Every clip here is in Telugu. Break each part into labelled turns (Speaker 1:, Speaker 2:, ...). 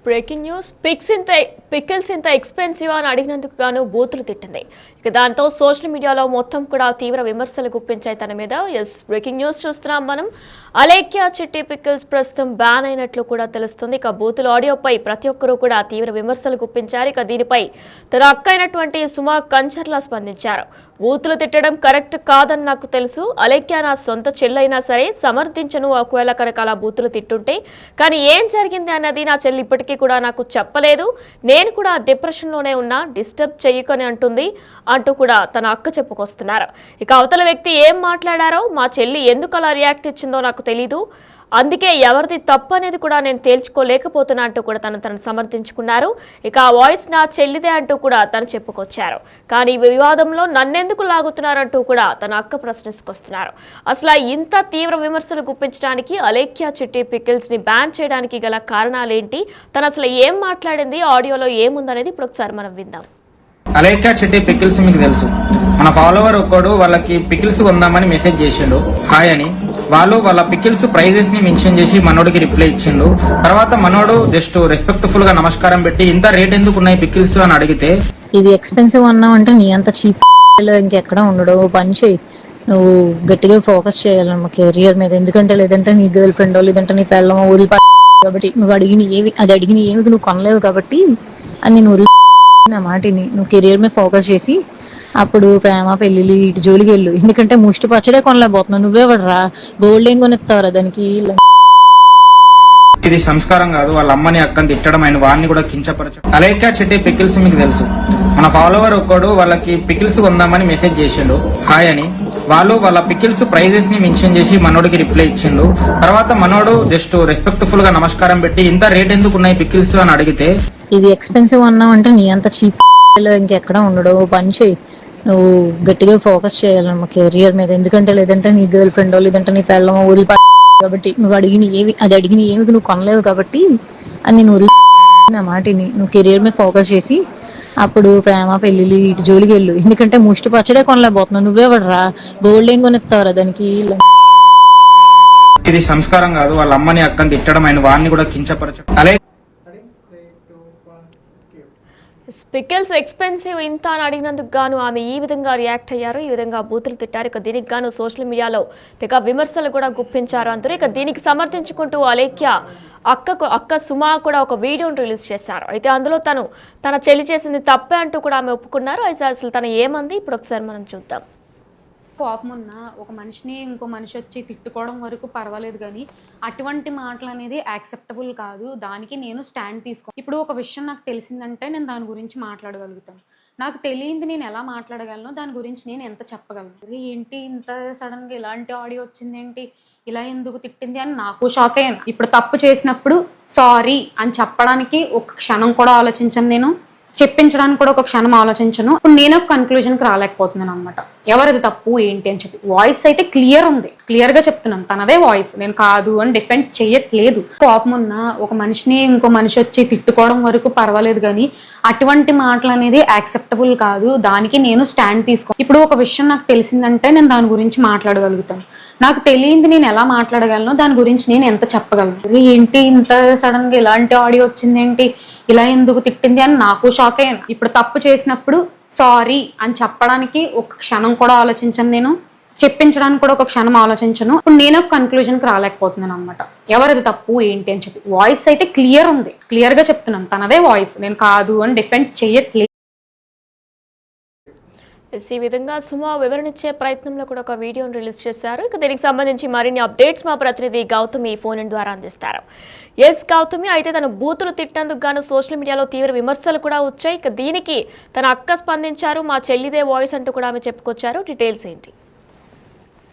Speaker 1: బ్రేకింగ్ న్యూస్ పికిల్స్ ఇంత ఎక్స్పెన్సివ్ అని అడిగినందుకు గాను బూతులు తిట్టింది. ఇక దాంతో సోషల్ మీడియాలో మొత్తం కూడా తీవ్ర విమర్శలు గుప్పించాయి తన మీద. బ్రేకింగ్ న్యూస్ చూస్తున్నాం మనం. అలేఖ్య చిట్టి పికిల్స్ ప్రస్తుతం బ్యాన్ అయినట్లు కూడా తెలుస్తుంది. ఇక బూతుల ఆడియోపై ప్రతి ఒక్కరూ కూడా తీవ్ర విమర్శలు గుప్పించారు. ఇక దీనిపై తన అక్క అయినటువంటి సుమా కంచర్లా స్పందించారు. బూతులు తిట్టడం కరెక్ట్ కాదని నాకు తెలుసు. అలేఖ్య నా సొంత చెల్లైనా సరే సమర్థించను ఒకవేళ కనుక అలా బూతులు తిట్టుంటే. కానీ ఏం జరిగింది అన్నది నా చెల్లి ఇప్పటికీ కూడా నాకు చెప్పలేదు. నేను కూడా డిప్రెషన్లోనే ఉన్నా, డిస్టర్బ్ చెయ్యకని అంటూ కూడా తన అక్క చెప్పుకొస్తున్నారు. ఇక అవతల వ్యక్తి ఏం మాట్లాడారో, మా చెల్లి ఎందుకు అలా రియాక్ట్ ఇచ్చిందో నాకు తెలీదు, అందుకే ఎవరిది తప్పు అనేది కూడా నేను తేల్చుకోలేకపోతున్నా అంటూ కూడా తను సమర్థించుకున్నారు. ఇక ఆ వాయిస్ నా చెల్లిదే అంటూ కూడా తను చెప్పుకొచ్చారు. కానీ ఈ వివాదంలో నన్నెందుకు లాగుతున్నారంటూ కూడా తన అక్క ప్రశ్నిస్తున్నారు. అసలు ఇంత తీవ్ర విమర్శలు గుప్పించడానికి, అలేఖ్య చిట్టి పికిల్స్ ని బ్యాన్ చేయడానికి గల కారణాలేంటి, తను అసలు ఏం మాట్లాడింది, ఆడియోలో ఏముందనేది ఇప్పుడు ఒకసారి మనం విందాం.
Speaker 2: అలేఖ్య చిట్టి పికిల్స్ మీకు తెలుసు. మన ఫాలోవర్ ఒక్కడు వాళ్ళకి పికిల్స్ కొందామని మెసేజ్ చేసిండు, హాయ్ అని. వాళ్ళు వాళ్ళ పికిల్స్ ప్రైజెస్ ని మెన్షన్ చేసి మనోడికి రిప్లై ఇచ్చిండు. తర్వాత మనోడు జస్ట్ రెస్పెక్ట్ఫుల్ గా నమస్కారం పెట్టి ఇంత రేట్ ఎందుకు ఉన్నాయి పికిల్స్ అని అడిగితే,
Speaker 3: ఇది ఎక్స్పెన్సివ్ అన్నావు అంటే నీ అంత చీప్ ఇంకెక్కడ ఉండడు, పని చేయి, నువ్వు గట్టిగా ఫోకస్ చేయాలన్నమా కెరియర్ మీద. ఎందుకంటే లేదంటే నీ గర్ల్ ఫ్రెండ్ లేదంటే నీ పెళ్ళమో వదిలిపో కాబట్టి నువ్వు అడిగిన ఏమి నువ్వు కొనలేవు కాబట్టి అని నేను వదిలి నా మాటిని నువ్వు కెరియర్ మీద ఫోకస్ చేసి అప్పుడు ప్రేమ పెళ్లిళ్ళు ఇటు జోలికి వెళ్ళు. ఎందుకంటే ముష్టి పచ్చడే కొనలేకపోతున్నావు, నువ్వే పడరా గోల్డ్ ఏం కొనిస్తావురా దానికి.
Speaker 2: ఇది సంస్కారం కాదు. వాళ్ళ అమ్మని అక్కని తిట్టడం, ఆయన వాడిని కూడా కించపరచడం. అలేఖ్య చిట్టి పికిల్స్ మీకు తెలుసు. మన ఫాలోవర్ ఒక్కడు వాళ్ళకి పికిల్స్ కొందామని మెసేజ్ చేసిండు, హాయ్ అని. వాళ్ళు వాళ్ళ పికిల్స్ ప్రైజెస్ ని మెన్షన్ చేసి మనోడికి రిప్లై ఇచ్చిండు. తర్వాత మనోడు జస్ట్ రెస్పెక్ట్ఫుల్ గా నమస్కారం పెట్టి ఇంత రేట్ ఎందుకు ఉన్నాయి పికిల్స్ అని అడిగితే,
Speaker 3: ఇది ఎక్స్పెన్సివ్ అన్నావు అంటే నీ అంత చీప్ ఇంకెక్కడ ఉండడు, పని చేయి, నువ్వు గట్టిగా ఫోకస్ చేయాలన్నమా కెరియర్ మీద. ఎందుకంటే లేదంటే నీ గర్ల్ ఫ్రెండ్ లేదంటే నీ పెళ్ళమో వదిలిపో కాబట్టి నువ్వు అడిగిన ఏమి నువ్వు కొనలేవు కాబట్టి అని నేను వదిలి నా మాటిని నువ్వు కెరియర్ మీద ఫోకస్ చేసి అప్పుడు ప్రేమ పెళ్లిళ్ళు ఇటు జోలికి వెళ్ళు. ఎందుకంటే ముష్టి పచ్చడే కొనలేకపోతున్నావు, నువ్వే పడరా గోల్డ్ ఏం కొనిస్తావురా దానికి.
Speaker 2: ఇది సంస్కారం కాదు. వాళ్ళ అమ్మని అక్కని తిట్టడం, ఆయన వాడిని కూడా కించపరచడం.
Speaker 1: పికిల్స్ ఎక్స్పెన్సివ్ ఇంత అని అడిగినందుకు గాను ఆమె ఈ విధంగా రియాక్ట్ అయ్యారు, ఈ విధంగా బూతులు తిట్టారు. ఇక దీనికి గాను సోషల్ మీడియాలో తెగ విమర్శలు కూడా గుప్పించారు అందరూ. ఇక దీనికి సమర్థించుకుంటూ అలేఖ్య అక్క సుమా కూడా ఒక వీడియోను రిలీజ్ చేశారు. అయితే అందులో తన చెల్లి చేసింది తప్పే అంటూ కూడా ఆమె ఒప్పుకున్నారు. అయితే అసలు తను ఏమంది ఇప్పుడు ఒకసారి మనం చూద్దాం.
Speaker 4: కోపం ఉన్న ఒక మనిషిని ఇంకో మనిషి వచ్చి తిట్టుకోవడం వరకు పర్వాలేదు, కానీ అటువంటి మాటలు అనేది యాక్సెప్టబుల్ కాదు. దానికి నేను స్టాండ్ ఇప్పుడు ఒక విషయం నాకు తెలిసిందంటే నేను దాని గురించి మాట్లాడగలుగుతాను. నాకు తెలియంది నేను ఎలా మాట్లాడగలను, దాని గురించి నేను ఎంత చెప్పగలను. ఏంటి ఇంత సడన్గా ఇలాంటి ఆడియో వచ్చింది, ఏంటి ఇలా ఎందుకు తిట్టింది అని నాకు షాక్ అయ్యాను. ఇప్పుడు తప్పు చేసినప్పుడు సారీ అని చెప్పడానికి ఒక క్షణం కూడా ఆలోచించను, నేను చెప్పించడానికి కూడా ఒక క్షణం ఆలోచించను. ఇప్పుడు నేను ఒక కన్క్లూజన్కి రాలేకపోతున్నాను అనమాట, ఎవరిది తప్పు ఏంటి అని చెప్పి. వాయిస్ అయితే క్లియర్ ఉంది, క్లియర్ గా చెప్తున్నాను తనదే వాయిస్, నేను కాదు అని డిఫెండ్ చేయట్లేదు. కోపం ఉన్న ఒక మనిషిని ఇంకో మనిషి వచ్చి తిట్టుకోవడం వరకు పర్వాలేదు, కానీ అటువంటి మాటలు అనేది యాక్సెప్టబుల్ కాదు. దానికి నేను స్టాండ్ ఇప్పుడు ఒక విషయం నాకు తెలిసిందంటే నేను దాని గురించి మాట్లాడగలుగుతాను. నాకు తెలియంది నేను ఎలా మాట్లాడగలను, దాని గురించి నేను ఎంత చెప్పగలను. ఏంటి ఇంత సడన్ గా ఇలాంటి ఆడియో వచ్చింది, ఏంటి ఇలా ఎందుకు తిట్టింది అని నాకు షాక్ అయ్యాను. ఇప్పుడు తప్పు చేసినప్పుడు సారీ అని చెప్పడానికి ఒక క్షణం కూడా ఆలోచించను, నేను చెప్పించడానికి కూడా ఒక క్షణం ఆలోచించను. ఇప్పుడు నేను ఒక కన్క్లూజన్కి రాలేకపోతున్నాను అనమాట, ఎవరిది తప్పు ఏంటి అని చెప్పి. వాయిస్ అయితే క్లియర్ ఉంది, క్లియర్ గా చెప్తున్నాను తనదే వాయిస్, నేను కాదు అని డిఫెండ్ చేయట్లేదు.
Speaker 1: ఈ విధంగా సుమా వివరణిచ్చే ప్రయత్నంలో కూడా ఒక వీడియోను రిలీజ్ చేశారు. ఇక దీనికి సంబంధించి మరిన్ని అప్డేట్స్ మా ప్రతినిధి గౌతమి ఫోన్ ద్వారా అందిస్తారు. గౌతమి, అయితే తను బూతులు తిట్టినందుకు గాను సోషల్ మీడియాలో తీవ్ర విమర్శలు కూడా వచ్చాయి. ఇక దీనికి తన అక్క స్పందించారు, మా చెల్లిదే వాయిస్ అంటూ కూడా ఆమె చెప్పుకొచ్చారు. డీటెయిల్స్ ఏంటి?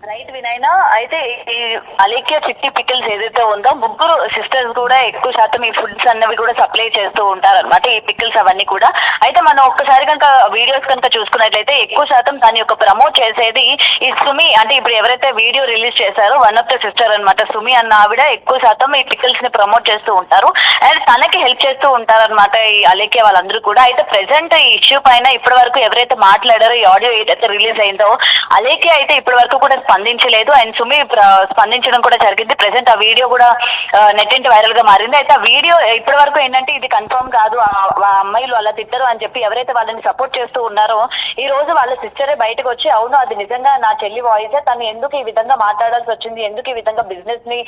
Speaker 5: రైట్ వినైనా, అయితే ఈ అలేఖ్య చిట్టి పికిల్స్ ఏదైతే ఉందో ముగ్గురు సిస్టర్స్ కూడా ఎక్కువ శాతం ఈ ఫుడ్స్ అన్నవి కూడా సప్లై చేస్తూ ఉంటారు అనమాట, ఈ పికిల్స్ అవన్నీ కూడా. అయితే మనం ఒక్కసారి కనుక వీడియోస్ కనుక చూసుకున్నట్లయితే ఎక్కువ శాతం దాని యొక్క ప్రమోట్ చేసేది ఈ సుమి, అంటే ఇప్పుడు ఎవరైతే వీడియో రిలీజ్ చేశారో వన్ ఆఫ్ ద సిస్టర్ అనమాట, సుమి అన్న ఆవిడ ఎక్కువ శాతం ఈ పికిల్స్ ని ప్రమోట్ చేస్తూ ఉంటారు అండ్ తనకి హెల్ప్ చేస్తూ ఉంటారు అనమాట ఈ అలేఖ్య వాళ్ళందరూ కూడా. అయితే ప్రెసెంట్ ఈ ఇష్యూ పైన ఇప్పటి వరకు ఎవరైతే మాట్లాడారో, ఈ ఆడియో ఏదైతే రిలీజ్ అయిందో, అలేఖ్య అయితే ఇప్పటి వరకు కూడా స్పందించలేదు. అండ్ సుమి స్పందించడం కూడా జరిగింది. ప్రెసెంట్ ఆ వీడియో కూడా నెట్టింటి వైరల్ గా మారింది. అయితే ఆ వీడియో ఇప్పటి వరకు ఏంటంటే ఇది కన్ఫర్మ్ కాదు, ఆ అమ్మాయిలు అలా తిట్టరు అని చెప్పి ఎవరైతే వాళ్ళని సపోర్ట్ చేస్తూ ఉన్నారో ఈ రోజు వాళ్ళ సిస్టరే బయటకు వచ్చి అవును అది నిజంగా నా చెల్లి వాయిసే, తను ఎందుకు ఈ విధంగా మాట్లాడాల్సి వచ్చింది, ఎందుకు ఈ విధంగా బిజినెస్ ని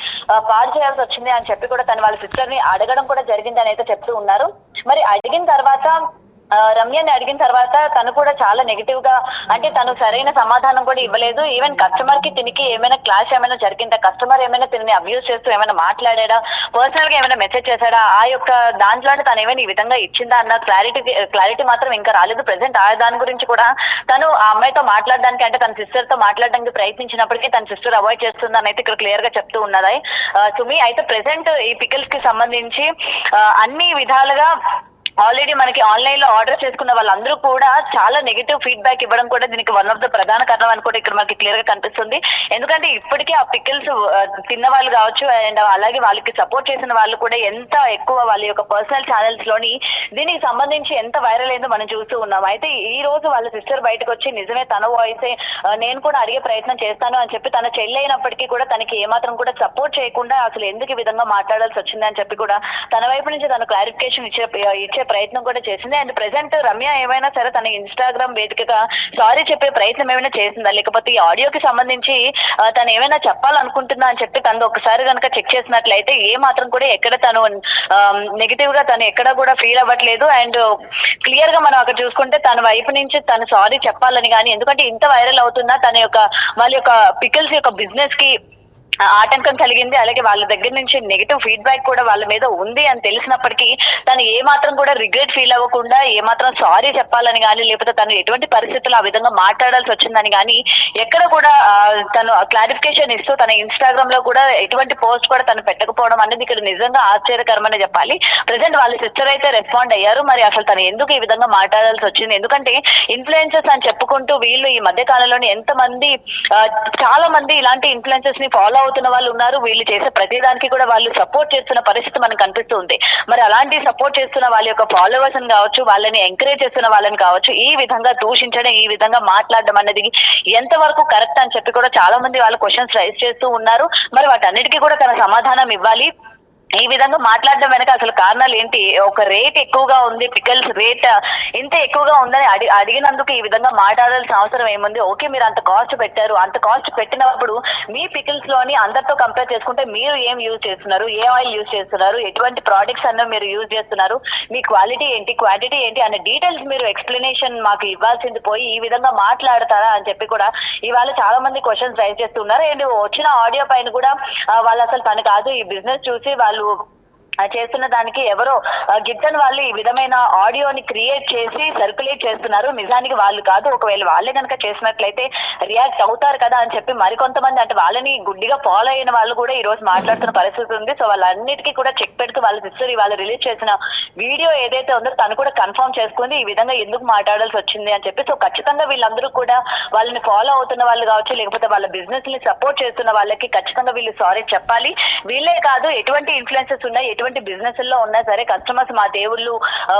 Speaker 5: పాడు చేయాల్సి వచ్చింది అని చెప్పి కూడా తను వాళ్ళ సిస్టర్ ని అడగడం కూడా జరిగింది అని అయితే చెప్తూ ఉన్నారు. మరి అడిగిన తర్వాత రమ్యని అడిగిన తర్వాత తను కూడా చాలా నెగిటివ్ గా, అంటే తను సరైన సమాధానం కూడా ఇవ్వలేదు. ఈవెన్ కస్టమర్ కి తినికి ఏమైనా క్లాష్ ఏమైనా జరిగిందా, కస్టమర్ ఏమైనా తిని అబ్యూస్ చేస్తూ ఏమైనా మాట్లాడాడా, పర్సనల్ గా ఏమైనా మెసేజ్ చేశాడా, ఆ యొక్క దాంట్లో తను ఏమైనా ఈ విధంగా ఇచ్చిందా అన్న క్లారిటీ మాత్రం ఇంకా రాలేదు. ప్రెసెంట్ ఆ దాని గురించి కూడా తను ఆ అమ్మాయితో మాట్లాడడానికి, అంటే తన సిస్టర్ తో మాట్లాడడానికి ప్రయత్నించినప్పటికీ తన సిస్టర్ అవాయిడ్ చేస్తుందని అయితే ఇక్కడ క్లియర్ గా చెప్తూ ఉన్నది సుమి. అయితే ప్రెసెంట్ ఈ పికిల్స్ కి సంబంధించి అన్ని విధాలుగా ఆల్రెడీ మనకి ఆన్లైన్ లో ఆర్డర్ చేసుకున్న వాళ్ళందరూ కూడా చాలా నెగిటివ్ ఫీడ్బ్యాక్ ఇవ్వడం కూడా దీనికి వన్ ఆఫ్ ద ప్రధాన కారణం అని కూడా ఇక్కడ మనకి క్లియర్ గా కనిపిస్తుంది. ఎందుకంటే ఇప్పటికీ ఆ పికిల్స్ తిన్న వాళ్ళు కావచ్చు అండ్ అలాగే వాళ్ళకి సపోర్ట్ చేసిన వాళ్ళు కూడా ఎంత ఎక్కువ వాళ్ళ యొక్క పర్సనల్ ఛానల్స్ లోని దీనికి సంబంధించి ఎంత వైరల్ అయిందో మనం చూస్తూ ఉన్నాం. అయితే ఈ రోజు వాళ్ళ సిస్టర్ బయటకు వచ్చి నిజమే తన వాయిసే, నేను కూడా అడిగే ప్రయత్నం చేస్తాను అని చెప్పి తన చెల్లి అయినప్పటికీ కూడా తనకి ఏమాత్రం కూడా సపోర్ట్ చేయకుండా అసలు ఎందుకు ఈ విధంగా మాట్లాడాల్సి వచ్చింది అని చెప్పి కూడా తన వైపు నుంచి తను క్లారిఫికేషన్ ఇచ్చే ప్రయత్నం కూడా చేసింది. అండ్ ప్రెసెంట్ రమ్య ఏమైనా సరే తన ఇన్స్టాగ్రామ్ వేదికగా సారీ చెప్పే ప్రయత్నం ఏమైనా చేసిందా, లేకపోతే ఈ ఆడియోకి సంబంధించి తను ఏమైనా చెప్పాలనుకుంటుందా అని చెప్పి తను ఒకసారి కనుక చెక్ చేసినట్లయితే ఏ మాత్రం కూడా ఎక్కడ తను నెగిటివ్ గా తను ఎక్కడ కూడా ఫీల్ అవ్వట్లేదు. అండ్ క్లియర్ గా మనం అక్కడ చూసుకుంటే తన వైపు నుంచి తను సారీ చెప్పాలని కానీ, ఎందుకంటే ఇంత వైరల్ అవుతున్నా తన యొక్క వాళ్ళ యొక్క పికిల్స్ యొక్క బిజినెస్ కి ఆటంకం కలిగింది, అలాగే వాళ్ళ దగ్గర నుంచి నెగిటివ్ ఫీడ్బ్యాక్ కూడా వాళ్ళ మీద ఉంది అని తెలిసినప్పటికీ తను ఏ మాత్రం కూడా రిగ్రెట్ ఫీల్ అవ్వకుండా ఏ మాత్రం సారీ చెప్పాలని కానీ, లేకపోతే తను ఎటువంటి పరిస్థితుల్లో ఆ విధంగా మాట్లాడాల్సి వచ్చిందని కానీ ఎక్కడ కూడా తను క్లారిఫికేషన్ ఇస్తూ తన ఇన్స్టాగ్రామ్ లో కూడా ఎటువంటి పోస్ట్ కూడా తను పెట్టకపోవడం అనేది ఇక్కడ నిజంగా ఆశ్చర్యకరమని చెప్పాలి. ప్రెసెంట్ వాళ్ళ సిస్టర్ అయితే రెస్పాండ్ అయ్యారు. మరి అసలు తను ఎందుకు ఈ విధంగా మాట్లాడాల్సి వచ్చింది, ఎందుకంటే ఇన్ఫ్లుయెన్సర్స్ అని చెప్పుకుంటూ వీళ్ళు ఈ మధ్య కాలంలోని ఎంతమంది చాలా మంది ఇలాంటి ఇన్ఫ్లుయెన్సర్స్ ని ఫాలో అవుతున్న వాళ్ళు ఉన్నారు. వీళ్ళు చేసే ప్రతిదానికి కూడా వాళ్ళు సపోర్ట్ చేస్తున్న పరిస్థితి మనకు కనిపిస్తుంది. మరి అలాంటి సపోర్ట్ చేస్తున్న వాళ్ళ యొక్క ఫాలోవర్స్ కావచ్చు, వాళ్ళని ఎంకరేజ్ చేస్తున్న వాళ్ళని కావచ్చు, ఈ విధంగా దూషించడం, ఈ విధంగా మాట్లాడడం అనేది ఎంతవరకు కరెక్ట్ అని చెప్పి కూడా చాలా మంది వాళ్ళు క్వశ్చన్స్ రైజ్ చేస్తూ ఉన్నారు. మరి వాటన్నిటికీ కూడా తన సమాధానం ఇవ్వాలి. ఈ విధంగా మాట్లాడడం వెనక అసలు కారణాలు ఏంటి, ఒక రేట్ ఎక్కువగా ఉంది, పికల్స్ రేట్ ఇంత ఎక్కువగా ఉందని అడిగినందుకు ఈ విధంగా మాట్లాడాల్సిన అవసరం ఏముంది? ఓకే, మీరు అంత కాస్ట్ పెట్టారు, అంత కాస్ట్ పెట్టినప్పుడు మీ పికిల్స్ లోని అందరితో కంపేర్ చేసుకుంటే మీరు ఏం యూజ్ చేస్తున్నారు, ఏ ఆయిల్ యూజ్ చేస్తున్నారు, ఎటువంటి ప్రోడక్ట్స్ అన్న మీరు యూజ్ చేస్తున్నారు, మీ క్వాలిటీ ఏంటి, క్వాంటిటీ ఏంటి అనే డీటెయిల్స్ మీరు ఎక్స్ప్లెనేషన్ మాకు ఇవ్వాల్సింది పోయి ఈ విధంగా మాట్లాడతారా అని చెప్పి కూడా ఇవాళ చాలా మంది క్వశ్చన్స్ రైజ్ చేస్తున్నారు. అండ్ వచ్చిన ఆడియో పైన కూడా వాళ్ళు అసలు తను కాదు, ఈ బిజినెస్ చూసి వాళ్ళు చేస్తున్న దానికి ఎవరో గిట్టని వాళ్ళు ఈ విధమైన ఆడియోని క్రియేట్ చేసి సర్క్యులేట్ చేస్తున్నారు, నిజానికి వాళ్ళు కాదు, ఒకవేళ వాళ్ళే కనుక చేసినట్లయితే రియాక్ట్ అవుతారు కదా అని చెప్పి మరికొంతమంది, అంటే వాళ్ళని గుడ్డిగా ఫాలో అయిన వాళ్ళు కూడా ఈ రోజు మాట్లాడుతున్న పరిస్థితి ఉంది. సో వాళ్ళన్నిటికీ కూడా చెక్ పెడుతూ వాళ్ళ సిస్టర్ వాళ్ళు రిలీజ్ చేసిన వీడియో ఏదైతే ఉందో తను కూడా కన్ఫర్మ్ చేసుకుంది ఈ విధంగా ఎందుకు మాట్లాడాల్సి వచ్చింది అని చెప్పి. సో ఖచ్చితంగా వీళ్ళందరూ కూడా వాళ్ళని ఫాలో అవుతున్న వాళ్ళు కావచ్చు, లేకపోతే వాళ్ళ బిజినెస్ ని సపోర్ట్ చేస్తున్న వాళ్ళకి ఖచ్చితంగా వీళ్ళు సారీ చెప్పాలి. వీళ్ళే కాదు, ఎటువంటి ఇన్ఫ్లుయెన్సెస్ ఉన్నాయి, ఎటువంటి బిజినెస్ లో ఉన్నా సరే కస్టమర్స్ మా దేవుళ్ళు,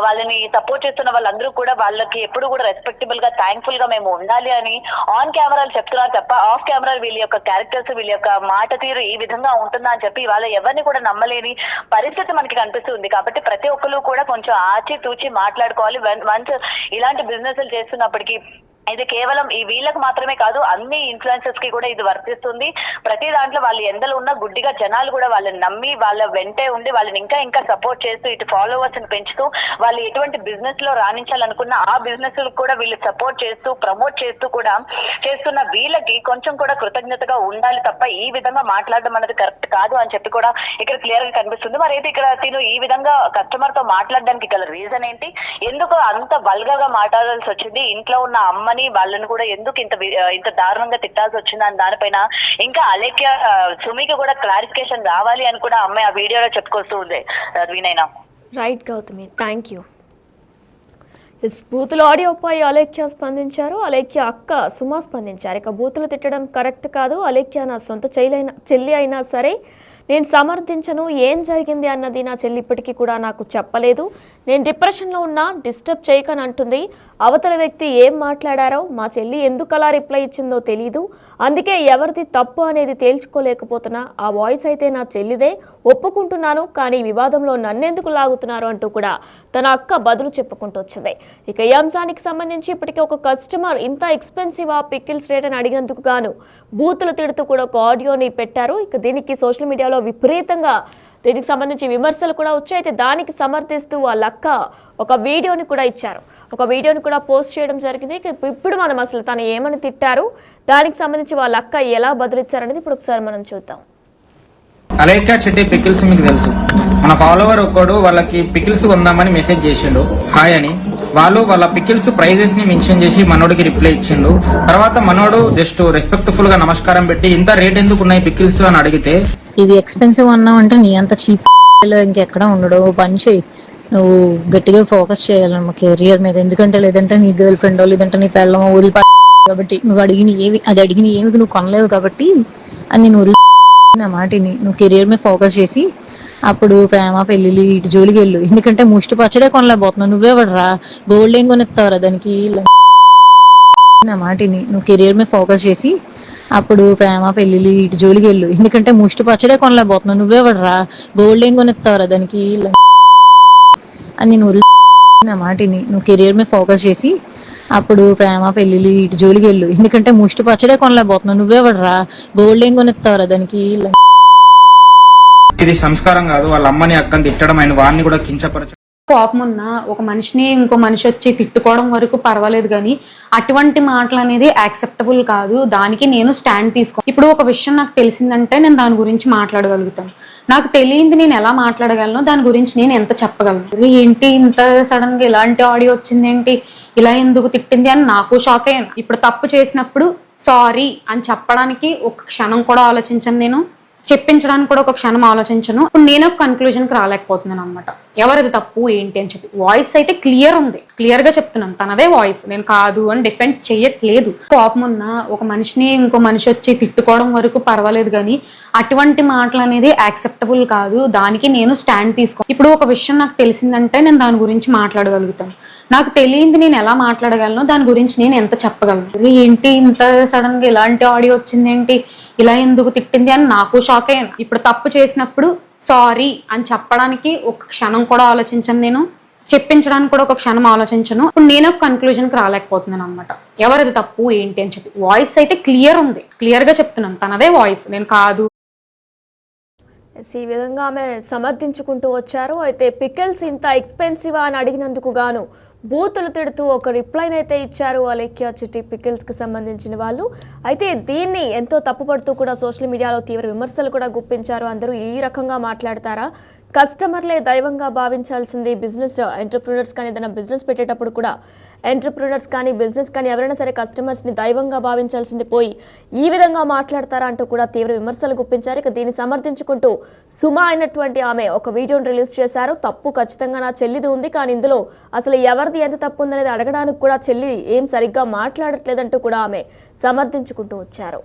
Speaker 5: వాళ్ళని సపోర్ట్ చేస్తున్న వాళ్ళందరూ కూడా వాళ్ళకి ఎప్పుడు కూడా రెస్పెక్టబుల్ గా థ్యాంక్ఫుల్ గా మేము ఉండాలి అని ఆన్ కెమెరాలు చెప్తున్నారు తప్ప ఆఫ్ కెమెరా వీళ్ళ యొక్క క్యారెక్టర్స్, వీళ్ళ యొక్క మాట తీరు ఈ విధంగా ఉంటుందా అని చెప్పి వాళ్ళ ఎవరిని కూడా నమ్మలేని పరిస్థితి మనకి కనిపిస్తుంది. కాబట్టి ప్రతి ఒక్కరు కూడా కొంచెం ఆచి తూచి మాట్లాడుకోవాలి. వన్స్ ఇలాంటి బిజినెస్లు చేస్తున్నప్పటికీ ఇది కేవలం ఈ వీళ్ళకి మాత్రమే కాదు, అన్ని ఇన్ఫ్లుయెన్సర్స్ కి కూడా ఇది వర్తిస్తుంది. ప్రతి దాంట్లో వాళ్ళు ఎందలు ఉన్న గుడ్డిగా జనాలు కూడా వాళ్ళని నమ్మి వాళ్ళ వెంటే ఉండి వాళ్ళని ఇంకా ఇంకా సపోర్ట్ చేస్తూ ఇటు ఫాలోవర్స్ ని పెంచుతూ వాళ్ళు ఎటువంటి బిజినెస్ లో రాణించాలనుకున్న ఆ బిజినెస్ కూడా వీళ్ళు సపోర్ట్ చేస్తూ ప్రమోట్ చేస్తూ కూడా చేస్తున్న వీళ్ళకి కొంచెం కూడా కృతజ్ఞతగా ఉండాలి తప్ప ఈ విధంగా మాట్లాడడం అనేది కరెక్ట్ కాదు అని చెప్పి కూడా ఇక్కడ క్లియర్ గా కనిపిస్తుంది. మరి అయితే ఇక్కడ తిను ఈ విధంగా కస్టమర్ తో మాట్లాడడానికి గల రీజన్ ఏంటి, ఎందుకు అంత వల్గర్గా మాట్లాడాల్సి వచ్చింది, ఇంట్లో ఉన్న అమ్మ వాళ్ళని కూడా ఎందుకు ఇంత దారుణంగా తిట్టాల్సి వచ్చింది అని దానిపైన ఇంకా అలేఖ్య సుమికి కూడా క్లారిఫికేషన్ రావాలి అని కూడా అమ్మాయి ఆ వీడియోలో చెప్పుకొస్తూ ఉంది. వినైనా
Speaker 1: రైట్ గౌతమి, థ్యాంక్ యూ. బూతుల ఆడియోపై అలేఖ్య స్పందించారు, అలేఖ్య అక్క సుమ స్పందించారు. ఇక బూతులు తిట్టడం కరెక్ట్ కాదు, అలేఖ్య నా సొంత చెల్లి అయినా సరే నేను సమర్థించను. ఏం జరిగింది అన్నది నా చెల్లి ఇప్పటికీ కూడా నాకు చెప్పలేదు. నేను డిప్రెషన్లో ఉన్నా, డిస్టర్బ్ చేయకని అంటుంది. అవతల వ్యక్తి ఏం మాట్లాడారో, మా చెల్లి ఎందుకు అలా రిప్లై ఇచ్చిందో తెలీదు. అందుకే ఎవరిది తప్పు అనేది తేల్చుకోలేకపోతున్నా. ఆ వాయిస్ అయితే నా చెల్లిదే, ఒప్పుకుంటున్నాను. కానీ వివాదంలో నన్నెందుకు లాగుతున్నారు అంటూ కూడా తన అక్క బదులు చెప్పుకుంటూ వచ్చింది. ఇక ఈ అంశానికి సంబంధించి ఇప్పటికే ఒక కస్టమర్ ఇంత ఎక్స్పెన్సివ్ ఆ పికిల్స్ రేట్ అని అడిగినందుకు గాను బూతులు తిడుతూ కూడా ఒక ఆడియోని పెట్టారు. ఇక దీనికి సోషల్ మీడియాలో విపరీతంగా దీనికి సంబంధించి విమర్శలు కూడా వచ్చాయి. అయితే దానికి సమర్థిస్తూ వాళ్ళ అక్క ఒక వీడియోని కూడా ఇచ్చారు. ఒక వీడియోని కూడా పోస్ట్ చేయడం జరిగింది. ఇప్పుడు మనం అసలు తను ఏమని తిట్టారు, దానికి సంబంధించి వాళ్ళ అక్క ఎలా బదులిచ్చారనేది ఇప్పుడు ఒకసారి మనం చూద్దాం.
Speaker 2: అలేఖ్య చిట్టి పికిల్స్ మీకు తెలుసు. మన ఫాలోవర్ ఒక్కడు వాళ్ళకి పికిల్స్ కొందామని మెసేజ్ చేసిండు, హాయ్ అని. వాళ్ళు వాళ్ళ పికిల్స్ ప్రైజెస్ ని మెన్షన్ చేసి మనోడికి రిప్లై ఇచ్చిండు. తర్వాత మనోడు జస్ట్ రెస్పెక్ట్ఫుల్ గా నమస్కారం పెట్టి ఇంత రేట్ ఎందుకు ఉన్నాయి పికిల్స్ అని అడిగితే,
Speaker 3: ఇది ఎక్స్పెన్సివ్ అన్నావు అంటే నీ అంత చీప్ లో ఇంకెక్కడ ఉండడు. పని చేయి, నువ్వు గట్టిగా ఫోకస్ చేయాలన్నమా కెరియర్ మీద. ఎందుకంటే లేదంటే నీ గర్ల్ ఫ్రెండ్ లేదంటే నీ పెళ్ళమో వదిలిపా కాబట్టి నువ్వు అడిగిన ఏమి నువ్వు కొనలేవు కాబట్టి అని నువ్వు నా మాటిని నువ్వు కెరియర్ మీద ఫోకస్ చేసి అప్పుడు ప్రేమ పెళ్లిళ్ళు ఇటు జోలికి వెళ్ళు. ఎందుకంటే ముష్టి పచ్చడే కొనలేకపోతున్నావు. నువ్వే పడరా, గోల్డ్ ఏం కొనిస్తావురా దానికి. నా మాటిని నువ్వు కెరియర్ మీద ఫోకస్ చేసి అప్పుడు ప్రేమ పెళ్లిళ్ళు ఇటు జోలికి వెళ్ళు. ఎందుకంటే ముష్టి పచ్చడే కొనలేకపోతున్నావు. నువ్వే పడరా, గోల్డ్ ఏం కొనిస్తావురా దానికి అని నువ్వు నా మాటిని నువ్వు కెరియర్ మీద ఫోకస్ చేసి అప్పుడు ప్రేమ పెళ్లిళ్ళు ఇటు జోలికి వెళ్ళు. ఎందుకంటే ముష్టి పచ్చడే కొనలేకపోతున్నావు. నువ్వే పడరా, గోల్డ్ ఏం కొనిస్తావురా దానికి.
Speaker 2: ఇది సంస్కారం కాదు. వాళ్ళ అమ్మని అక్కని తిట్టడం, ఆయన వాడిని కూడా కించపరచడం.
Speaker 4: కోపం ఉన్న ఒక మనిషిని ఇంకో మనిషి వచ్చి తిట్టుకోవడం వరకు పర్వాలేదు, కానీ అటువంటి మాటలు అనేది యాక్సెప్టబుల్ కాదు. దానికి నేను స్టాండ్ తీసుకో. ఇప్పుడు ఒక విషయం నాకు తెలిసిందంటే నేను దాని గురించి మాట్లాడగలుగుతాను. నాకు తెలియంది నేను ఎలా మాట్లాడగలను, దాని గురించి నేను ఎంత చెప్పగలను. ఏంటి ఇంత సడన్ గా ఇలాంటి ఆడియో వచ్చింది, ఏంటి ఇలా ఎందుకు తిట్టింది అని నాకు షాక్ అయ్యాను. ఇప్పుడు తప్పు చేసినప్పుడు సారీ అని చెప్పడానికి ఒక క్షణం కూడా ఆలోచించను, నేను చెప్పించడానికి కూడా ఒక క్షణం ఆలోచించను. ఇప్పుడు నేను ఒక కన్క్లూజన్కి రాలేకపోతున్నాను అనమాట, ఎవరిది తప్పు ఏంటి అని చెప్పి. వాయిస్ అయితే క్లియర్ ఉంది, క్లియర్ గా చెప్తున్నాను తనదే వాయిస్, నేను కాదు అని డిఫెండ్ చేయట్లేదు. కోపం ఉన్న ఒక మనిషిని ఇంకో మనిషి వచ్చి తిట్టుకోవడం వరకు పర్వాలేదు, కానీ అటువంటి మాటలు అనేది యాక్సెప్టబుల్ కాదు. దానికి నేను స్టాండ్ తీసుకో. ఇప్పుడు ఒక విషయం నాకు తెలిసిందంటే నేను దాని గురించి మాట్లాడగలుగుతాను. నాకు తెలియంది నేను ఎలా మాట్లాడగలను, దాని గురించి నేను ఎంత చెప్పగలను. ఏంటి ఇంత సడన్ గా ఇలాంటి ఆడియో వచ్చింది, ఏంటి ఇలా ఎందుకు తిట్టింది అని నాకు షాక్ అయ్యాను. ఇప్పుడు తప్పు చేసినప్పుడు సారీ అని చెప్పడానికి ఒక క్షణం కూడా ఆలోచించను, నేను చెప్పించడానికి కూడా ఒక క్షణం ఆలోచించను. ఇప్పుడు నేను ఒక కన్క్లూజన్కి రాలేకపోతున్నాను అనమాట, ఎవరిది తప్పు ఏంటి అని చెప్పి. వాయిస్ అయితే క్లియర్ ఉంది, క్లియర్ గా చెప్తున్నాను తనదే వాయిస్, నేను కాదు.
Speaker 1: ఈ విధంగా ఆమె సమర్థించుకుంటూ వచ్చారు. అయితే పికిల్స్ ఇంత ఎక్స్పెన్సివ్ అని అడిగినందుకు గాను బూతులు తిడుతూ ఒక రిప్లైని అయితే ఇచ్చారు అలేఖ్య చిట్టి పికిల్స్కి సంబంధించిన వాళ్ళు. అయితే దీన్ని ఎంతో తప్పుపడుతూ కూడా సోషల్ మీడియాలో తీవ్ర విమర్శలు కూడా గుప్పించారు. అందరూ ఈ రకంగా మాట్లాడతారా, కస్టమర్లే దైవంగా భావించాల్సింది. బిజినెస్ ఎంటర్ప్రినర్స్ కానీ ఏదైనా బిజినెస్ పెట్టేటప్పుడు కూడా ఎంటర్ప్రినర్స్ కానీ బిజినెస్ కానీ ఎవరైనా సరే కస్టమర్స్ని దైవంగా భావించాల్సింది పోయి ఈ విధంగా మాట్లాడతారా అంటూ కూడా తీవ్ర విమర్శలు గుప్పించారు. ఇక దీన్ని సమర్థించుకుంటూ సుమా అయినటువంటి ఆమె ఒక వీడియోని రిలీజ్ చేశారు. తప్పు ఖచ్చితంగా నా చెల్లిది ఉంది, కానీ ఇందులో అసలు ఎవరిది ఎంత తప్పు ఉందనేది అడగడానికి కూడా చెల్లి ఏం సరిగ్గా మాట్లాడట్లేదంటూ కూడా ఆమె సమర్థించుకుంటూ వచ్చారు.